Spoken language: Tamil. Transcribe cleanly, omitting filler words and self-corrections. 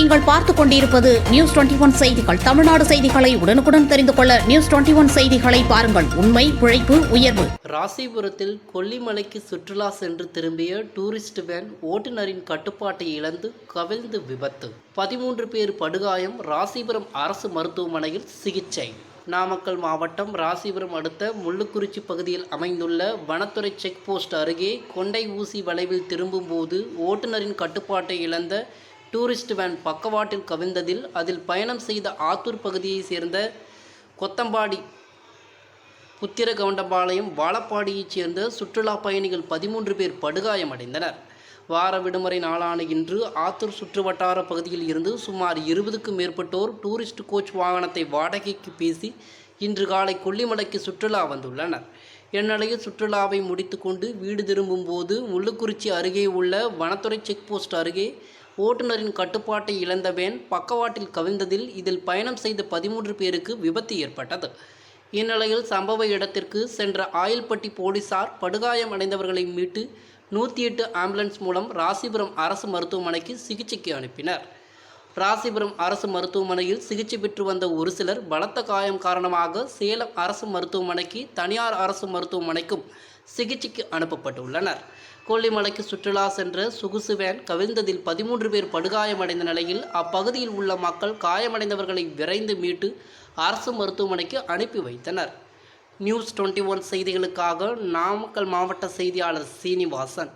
நீங்கள் பார்த்துக் கொண்டிருப்பது நியூஸ் 21 செய்திகள். தமிழ்நாடு செய்திகளை உடனுக்குடன் தெரிந்து கொள்ள நியூஸ் 21 செய்திகளை பாருங்கள். உண்மை, உழைப்பு, உயர்வு. ராசிபுரத்தில் கொல்லிமலைக்கு சுற்றுலா சென்று திரும்பிய டூரிஸ்ட் வேன் ஓட்டுநரின் கட்டுப்பாட்டை இழந்து கவிழ்ந்து விபத்து. 13 பேர் படுகாயம். ராசிபுரம் அரசு மருத்துவமனையில் சிகிச்சை. நாமக்கல் மாவட்டம் ராசிபுரம் அடுத்த முள்ளுக்குறிச்சி பகுதியில் அமைந்துள்ள வனத்துறை செக் போஸ்ட் அருகே கொண்டை ஊசி வளைவில் திரும்பும்போது ஓட்டுநரின் கட்டுப்பாட்டை இழந்த டூரிஸ்ட் வேன் பக்கவாட்டில் கவிழ்ந்ததில் அதில் பயணம் செய்த ஆத்தூர் பகுதியைச் சேர்ந்த கொத்தம்பாடி, புத்திரகவுண்டம்பாளையம், வாழப்பாடியைச் சேர்ந்த சுற்றுலா பயணிகள் 13 பேர் படுகாயமடைந்தனர். வார விடுமுறை நாளான இன்று ஆத்தூர் சுற்றுவட்டார பகுதியில் இருந்து சுமார் 20க்கும் மேற்பட்டோர் டூரிஸ்ட் கோச் வாகனத்தை வாடகைக்கு பேசி இன்று காலை கொல்லிமலைக்கு சுற்றுலா வந்துள்ளனர். இந்நிலையில் சுற்றுலாவை முடித்துக்கொண்டு வீடு திரும்பும் போது முள்ளுக்குறிச்சி அருகே உள்ள வனத்துறை செக் போஸ்ட் அருகே ஓட்டுநரின் கட்டுப்பாட்டை இழந்த வேன் பக்கவாட்டில் கவிழ்ந்ததில் இதில் பயணம் செய்த 13 பேருக்கு விபத்து ஏற்பட்டது. இந்நிலையில் சம்பவ இடத்திற்கு சென்ற ஆயில்பட்டி போலீசார் படுகாயம் அடைந்தவர்களை மீட்டு 108 ஆம்புலன்ஸ் மூலம் ராசிபுரம் அரசு மருத்துவமனைக்கு சிகிச்சைக்கு அனுப்பினர். ராசிபுரம் அரசு மருத்துவமனையில் சிகிச்சை பெற்று வந்த ஒரு சிலர் பலத்த காயம் காரணமாக சேலம் அரசு மருத்துவமனைக்கு, தனியார் அரசு மருத்துவமனைக்கும் சிகிச்சைக்கு அனுப்பப்பட்டுள்ளனர். கொல்லிமலைக்கு சுற்றுலா சென்ற சொகுசு வேன் கவிழ்ந்ததில் 13 பேர் படுகாயமடைந்த நிலையில் அப்பகுதியில் உள்ள மக்கள் காயமடைந்தவர்களை விரைந்து மீட்டு அரசு மருத்துவமனைக்கு அனுப்பி வைத்தனர். நியூஸ் 21 செய்திகளுக்காக நாமக்கல் மாவட்ட செய்தியாளர் சீனிவாசன்.